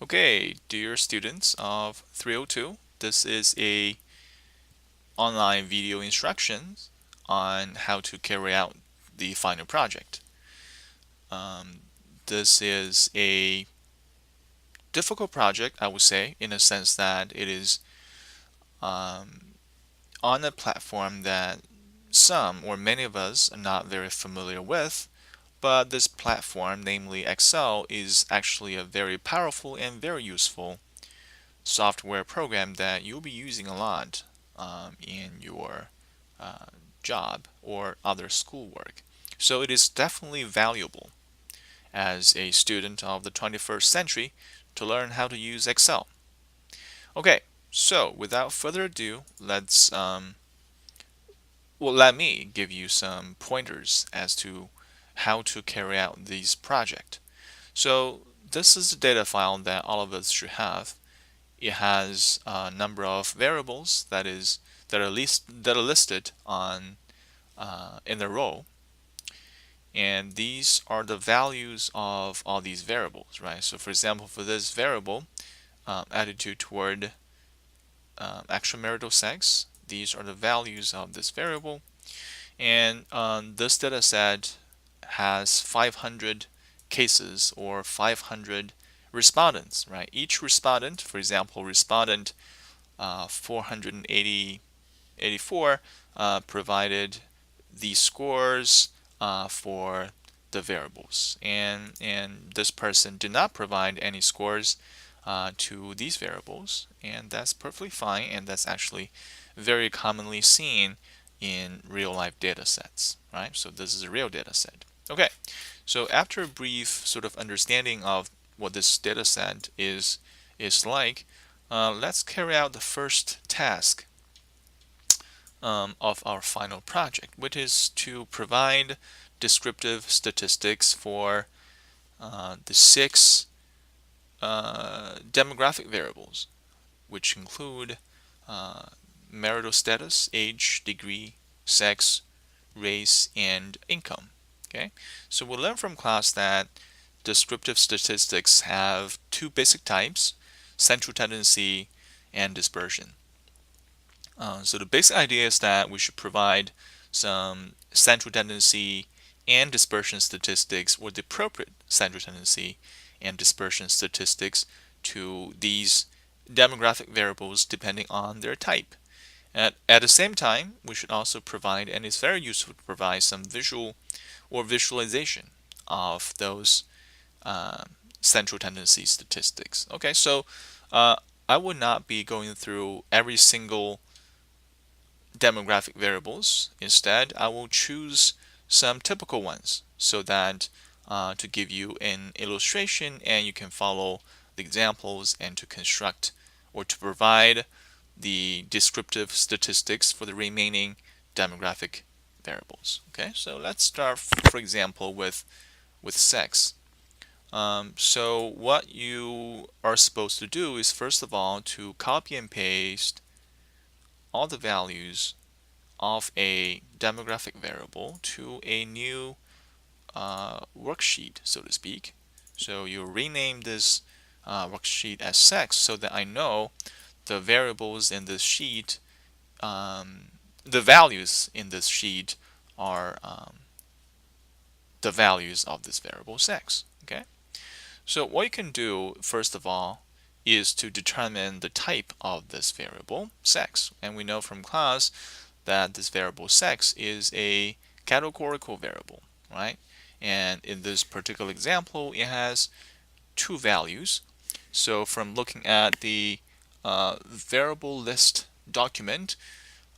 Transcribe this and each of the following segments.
Okay, dear students of 302, this is a online video instructions on how to carry out the final project. Um, this is a difficult project, I would say, in a sense that it is um, on a platform that some or many of us are not very familiar with. But this platform, namely Excel, is actually a very powerful and very useful software program that you'll be using a lot in your uh, job or other schoolwork. So it is definitely valuable as a student of the 21st century to learn how to use Excel. Okay, so without further ado, let me give you some pointers as to how to carry out this project. So this is a data file that all of us should have. It has a number of variables that are listed on in the row, and these are the values of all these variables, right? So for example, for this variable, attitude toward extramarital sex, these are the values of this variable, and this data set has 500 cases or 500 respondents, right? Each respondent, for example, respondent 484 provided the scores for the variables, and this person did not provide any scores to these variables, and that's perfectly fine, and that's actually very commonly seen in real life data sets, right? So this is a real data set. Okay, so after a brief sort of understanding of what this data set is like, let's carry out the first task of our final project, which is to provide descriptive statistics for the six demographic variables, which include uh, marital status, age, degree, sex, race, and income. Okay, so we learned from class that descriptive statistics have two basic types: central tendency and dispersion. So the basic idea is that we should provide some central tendency and dispersion statistics, or the appropriate central tendency and dispersion statistics to these demographic variables depending on their type. At the same time, we should also provide, and it's very useful to provide, some visual or visualization of those uh, central tendency statistics. Okay, so uh, I would not be going through every single demographic variables. Instead, I will choose some typical ones so that to give you an illustration and you can follow the examples and to construct or to provide the descriptive statistics for the remaining demographic variables. Okay, so let's start, for example, with sex. So what you are supposed to do is, first of all, to copy and paste all the values of a demographic variable to a new worksheet, so to speak. So you rename this worksheet as sex so that I know the variables in this sheet, the values in this sheet are the values of this variable sex. Okay. So what you can do, first of all, is to determine the type of this variable sex. And we know from class that this variable sex is a categorical variable, right? And in this particular example, it has two values. So from looking at the variable list document,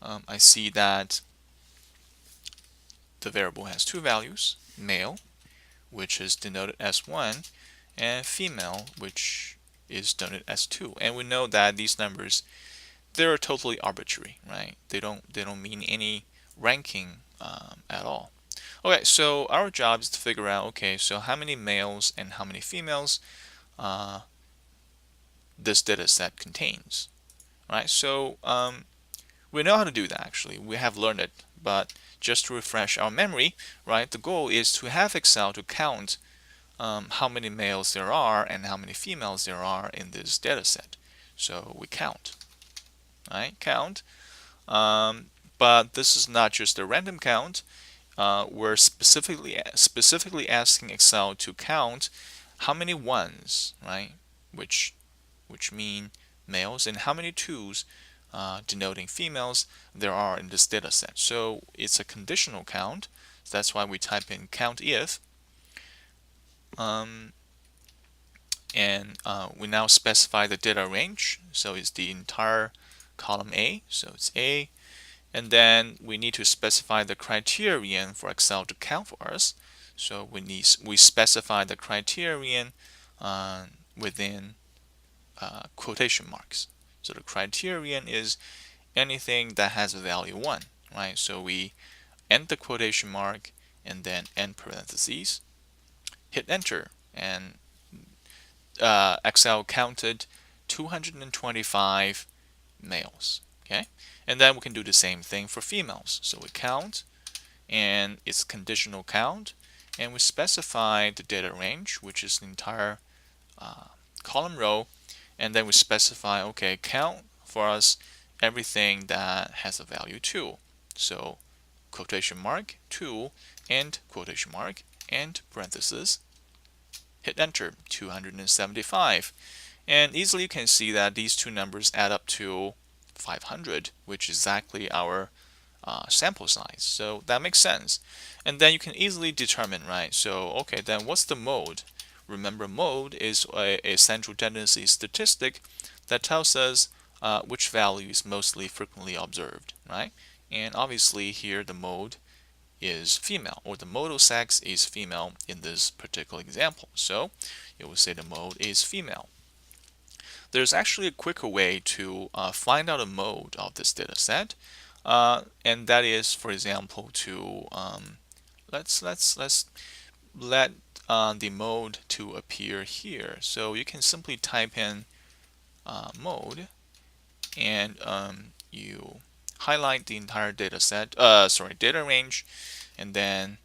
I see that the variable has two values: male, which is denoted as 1, and female, which is denoted as 2. And we know that these numbers, they're totally arbitrary, right? They don't mean any ranking at all. Okay, so our job is to figure out, okay, so how many males and how many females uh, this data set contains, right? So we know how to do that, actually. We have learned it, but just to refresh our memory, right, the goal is to have Excel to count how many males there are and how many females there are in this data set. So we count, right? Count. But this is not just a random count. We're specifically asking Excel to count how many ones, right? Which mean males, and how many twos, denoting females, there are in this data set. So it's a conditional count. So that's why we type in count if. And we now specify the data range. So it's the entire column A. So it's A. And then we need to specify the criterion for Excel to count for us. So we specify the criterion within quotation marks. So the criterion is anything that has a value 1, right? So we end the quotation mark and then end parentheses, hit enter, and Excel counted 225 males. Okay, and then we can do the same thing for females. So we count, and it's conditional count, and we specify the data range, which is the entire column row, and then we specify, okay, count for us everything that has a value 2. So quotation mark 2 and quotation mark and parenthesis, hit enter, 275. And easily you can see that these two numbers add up to 500, which is exactly our sample size. So that makes sense. And then you can easily determine, right? So, okay, then what's the mode? Remember, mode is a central tendency statistic that tells us which value is mostly frequently observed, right? And obviously here the mode is female, or the modal sex is female in this particular example. So it will say the mode is female. There's actually a quicker way to find out a mode of this data set, and that is, for example, to let's let the mode to appear here. So you can simply type in mode, and you highlight the entire data set, data range, and then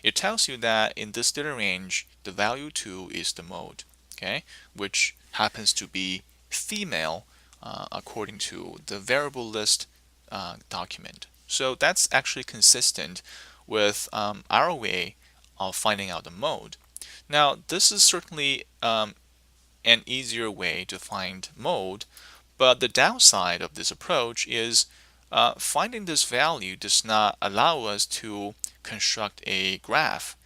it tells you that in this data range, the value 2 is the mode, okay, which happens to be female according to the variable list document. So that's actually consistent with our way of finding out the mode. Now, this is certainly an easier way to find mode, but the downside of this approach is finding this value does not allow us to construct a graph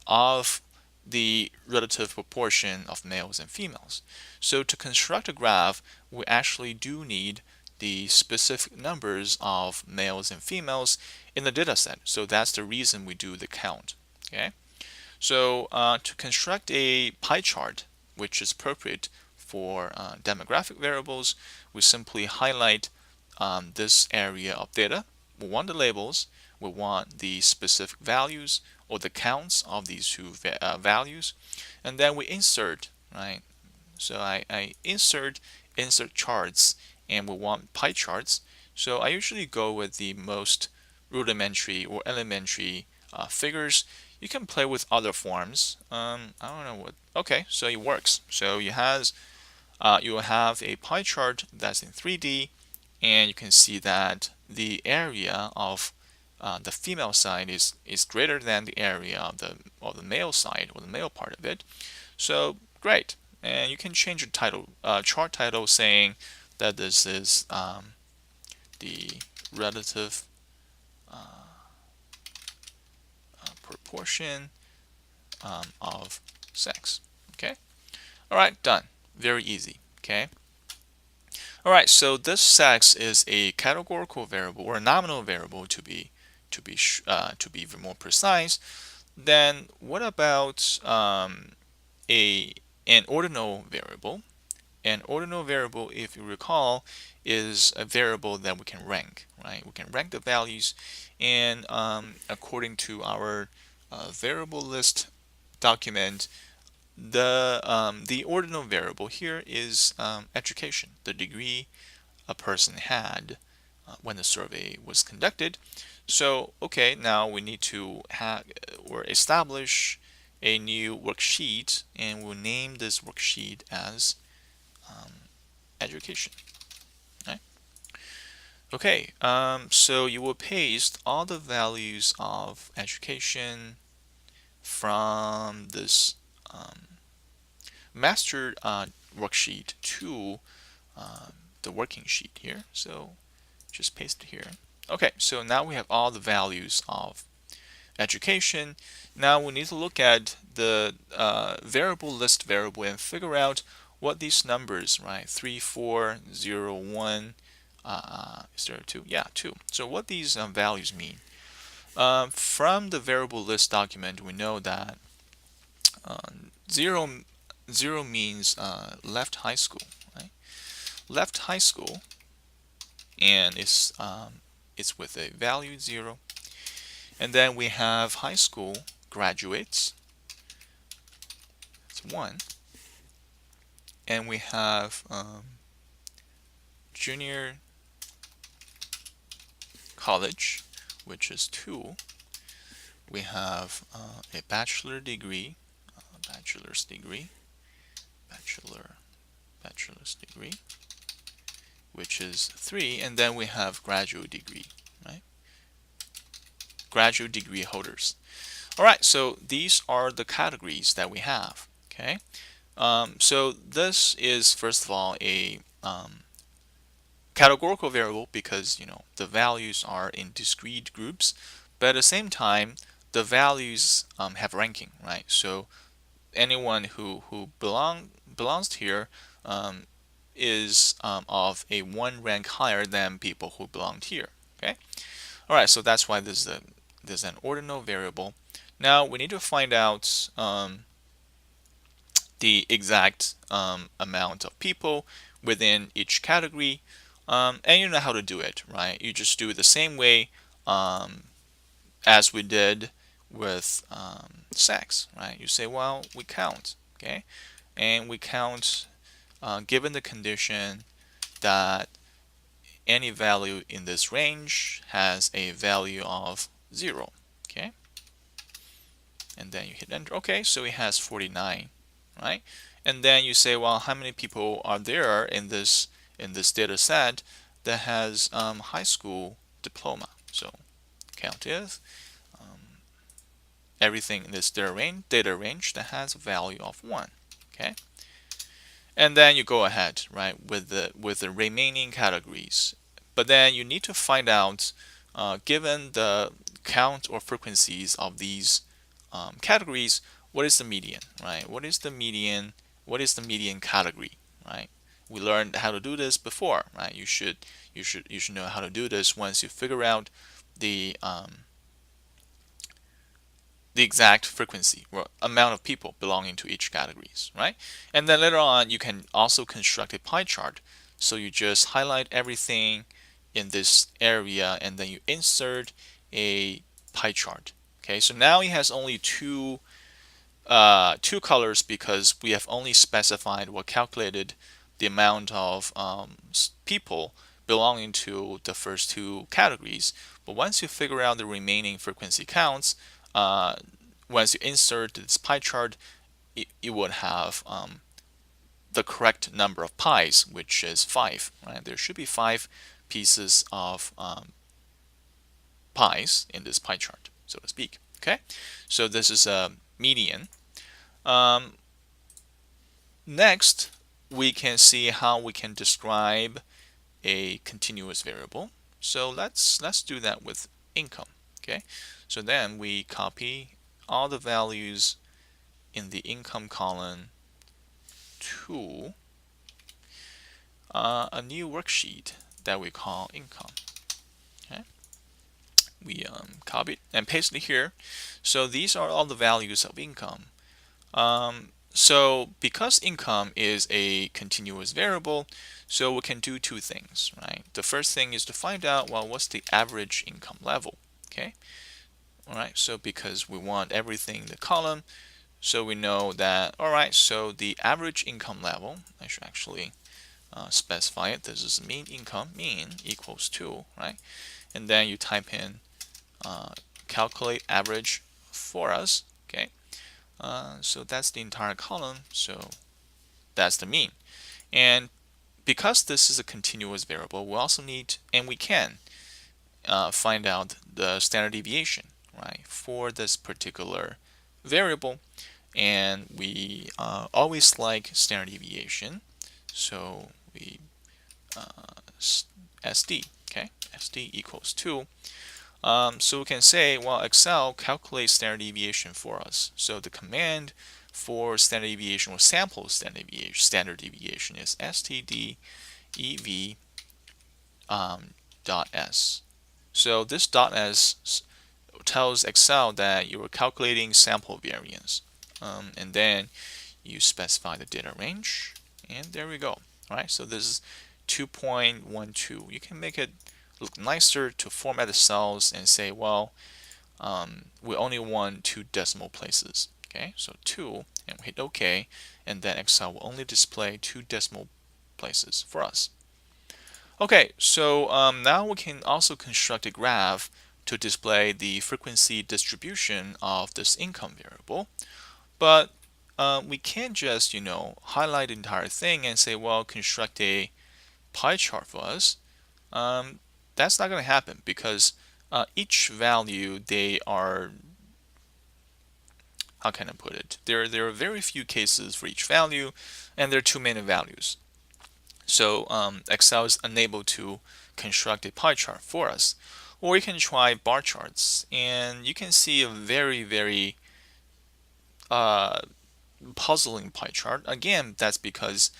of the relative proportion of males and females. So to construct a graph, we actually do need the specific numbers of males and females in the data set. So that's the reason we do the count. Okay. So to construct a pie chart, which is appropriate for demographic variables, we simply highlight this area of data. We want the labels, we want the specific values or the counts of these two values, and then we insert, right? So I insert charts, and we want pie charts. So I usually go with the most rudimentary or elementary figures. You can play with other forms. I don't know what. Okay, so it works. So you will have a pie chart that's in 3D, and you can see that the area of the female side is greater than the area of the male side, or the male part of it. So great, and you can change your title, chart title, saying that this is the relative proportion of sex. Okay. All right, done. Very easy. Okay. All right. So this sex is a categorical variable, or a nominal variable, to be even more precise. Then what about an ordinal variable? An ordinal variable, if you recall, is a variable that we can rank, right? We can rank the values, and according to our variable list document, the ordinal variable here is education, the degree a person had when the survey was conducted. So, okay, now we need to have or establish a new worksheet, and we'll name this worksheet as education. Right? Okay, so you will paste all the values of education from this master worksheet to the working sheet here. So just paste it here. Okay, so now we have all the values of education. Now we need to look at the variable list variable and figure out what these numbers, right? 3, 4, 0, 1, is there 2? Yeah, 2. So what these values mean. From the variable list document, we know that 0, 0 means left high school, right? Left high school, and it's with a value 0. And then we have high school graduates, it's 1. And we have junior college, which is 2. We have a bachelor's degree, bachelor's degree, bachelor's degree, which is 3. And then we have graduate degree, right? Graduate degree holders. All right, so these are the categories that we have. Okay, so this is first of all a categorical variable because the values are in discrete groups, but at the same time the values have ranking, right? So anyone who belongs here is of a 1 rank higher than people who belonged here. Okay, all right, so that's why this is an ordinal variable. Now we need to find out the exact amount of people within each category, and you know how to do it, right? You just do it the same way as we did with sex, right? You say, well, we count, okay, and we count given the condition that any value in this range has a value of 0, okay, and then you hit enter. Okay, so it has 49, right? And then you say, well, how many people are there in this data set that has high school diploma? So count is everything in this data range that has a value of 1. Okay, and then you go ahead, right, with the remaining categories. But then you need to find out, given the count or frequencies of these categories, what is the median, right? What is the median? What is the median category, right? We learned how to do this before, right? You should know how to do this once you figure out the exact frequency or amount of people belonging to each categories, right? And then later on, you can also construct a pie chart. So you just highlight everything in this area, and then you insert a pie chart. Okay, so now it has only two colors because we have only specified or calculated the amount of people belonging to the first 2 categories. But once you figure out the remaining frequency counts, once you insert this pie chart, it would have the correct number of pies, which is 5. Right? There should be 5 pieces of pies in this pie chart, so to speak. Okay, so this is a median. Next, we can see how we can describe a continuous variable. So let's do that with income. Okay, so then we copy all the values in the income column to a new worksheet that we call income. Okay, we copy it and paste it here. So these are all the values of income. So because income is a continuous variable, so we can do 2 things, right? The first thing is to find out, well, what's the average income level, okay? All right, so because we want everything in the column, so we know that, all right, so the average income level, I should actually specify it. This is mean income, mean equals 2, right? And then you type in calculate average for us, okay? So that's the entire column. So that's the mean. And because this is a continuous variable, we also need, and we can find out the standard deviation, right, for this particular variable. And we always like standard deviation. So we SD, okay, SD equals 2. So we can say, well, Excel calculates standard deviation for us. So the command for standard deviation or sample standard deviation is stdev dot s. So this dot s tells Excel that you are calculating sample variance, and then you specify the data range, and there we go. All right, so this is 2.12. You can make it look nicer to format the cells and say, well, we only want 2 decimal places. Okay, so 2, and we hit OK, and then Excel will only display 2 decimal places for us. Okay, so now we can also construct a graph to display the frequency distribution of this income variable. But we can't just, highlight the entire thing and say, well, construct a pie chart for us. That's not going to happen because each value, they are, how can I put it? There are very few cases for each value, and there are too many values. So Excel is unable to construct a pie chart for us. Or you can try bar charts, and you can see a very, very puzzling pie chart. Again, that's because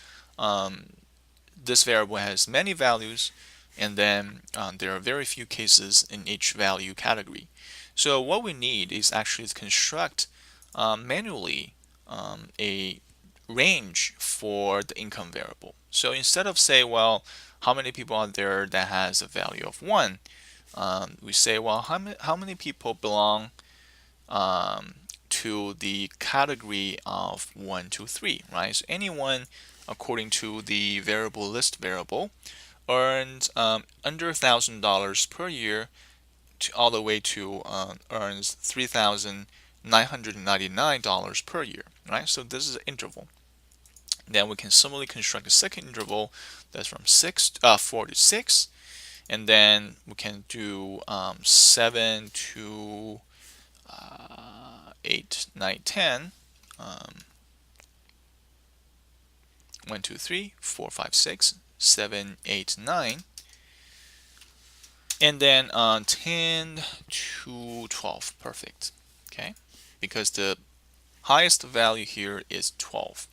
this variable has many values, and then there are very few cases in each value category. So what we need is actually to construct manually a range for the income variable. So instead of say, well, how many people are there that has a value of 1, we say, well, how many people belong to the category of 1, 2, 3, right? So anyone according to the variable list variable earns under $1,000 per year all the way to earns $3,999 per year, right? So this is an interval. Then we can similarly construct a second interval that's from 4 to 6, and then we can do 7 to 8, 9, 10. 1, 2, 3, 4, 5, 6, 7, 8, 9. And then 10 to 12. Perfect. Okay, because the highest value here is 12.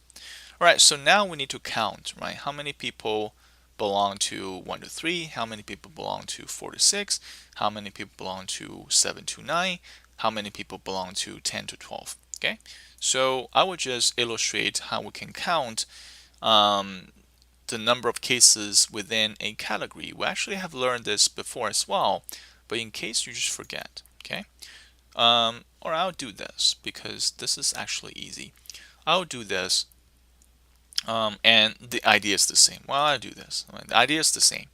All right, so now we need to count, right? How many people belong to 1 to 3? How many people belong to 4 to 6? How many people belong to 7 to 9? How many people belong to 10 to 12? Okay, so I will just illustrate how we can count the number of cases within a category. We actually have learned this before as well, but in case you just forget, okay? Or I'll do this because this is actually easy. I'll do this, and the idea is the same. Well, I'll do this. The idea is the same.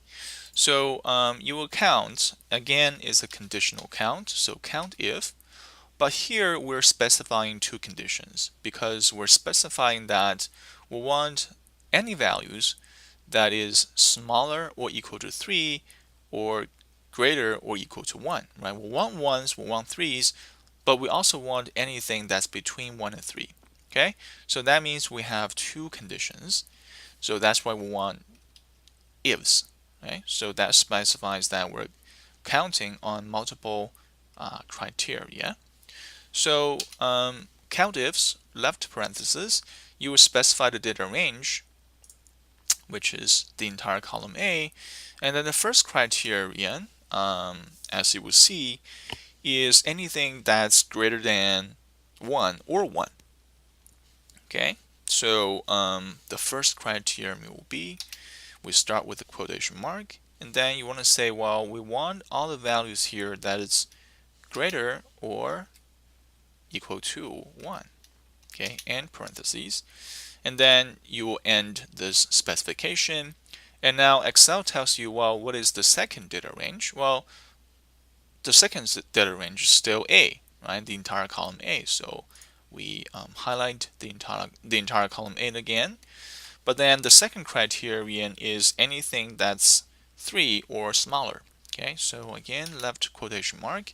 So you will count, again, is a conditional count. So count if, but here we're specifying 2 conditions because we're specifying that we want any values that is smaller or equal to 3 or greater or equal to 1, right? We want 1s, we want 3s, but we also want anything that's between 1 and 3, okay? So that means we have 2 conditions. So that's why we want ifs, okay? So that specifies that we're counting on multiple criteria. So count ifs, left parenthesis, you will specify the data range, which is the entire column A. And then the first criterion, as you will see, is anything that's greater than 1 or 1. Okay, so the first criterion will be, we start with the quotation mark, and then you want to say, well, we want all the values here that is greater or equal to 1. Okay, and parentheses. And then you will end this specification. And now Excel tells you, well, what is the second data range? Well, the second data range is still A, right? The entire column A. So we highlight the entire column A again. But then the second criterion is anything that's 3 or smaller. Okay, so again, left quotation mark,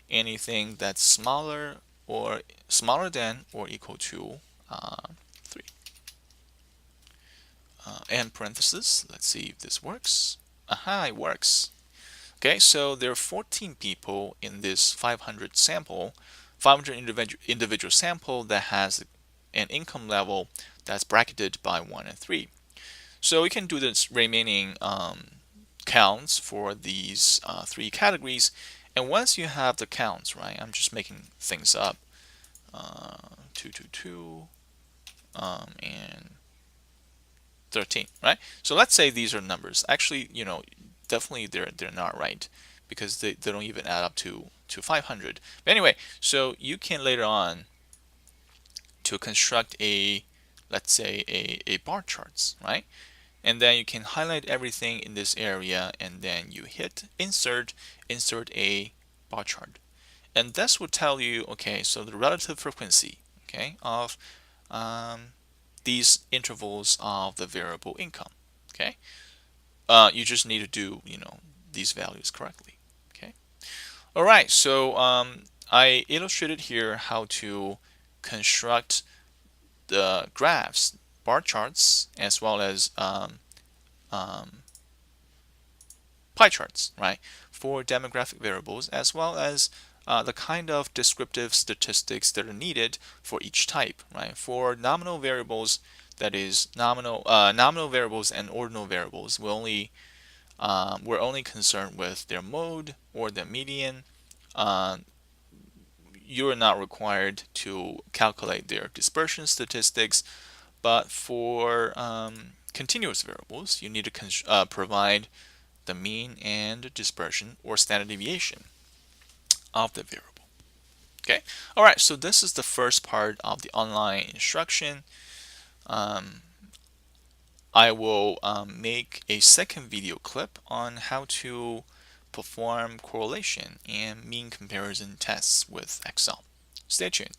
anything that's smaller than or equal to 3. And parenthesis, let's see if this works. Aha, it works. Okay, so there are 14 people in this 500 individual sample that has an income level that's bracketed by 1 and 3. So we can do the remaining counts for these 3 categories. And once you have the counts, right, I'm just making things up, 222 and 13, right? So let's say these are numbers. Actually, definitely they're not right because they don't even add up to 500. But anyway, so you can later on to construct let's say a bar charts, right? And then you can highlight everything in this area and then you hit insert a bar chart. And this will tell you, okay, so the relative frequency, okay, of these intervals of the variable income. Okay, you just need to do these values correctly. Okay, all right. So I illustrated here how to construct the graphs, bar charts, as well as pie charts, right, for demographic variables, as well as the kind of descriptive statistics that are needed for each type, right? For nominal variables, that is nominal variables and ordinal variables, we're only concerned with their mode or their median. You are not required to calculate their dispersion statistics, but for continuous variables, you need to provide the mean and dispersion or standard deviation of the variable. Okay, all right, so this is the first part of the online instruction. I will make a second video clip on how to perform correlation and mean comparison tests with Excel. Stay tuned.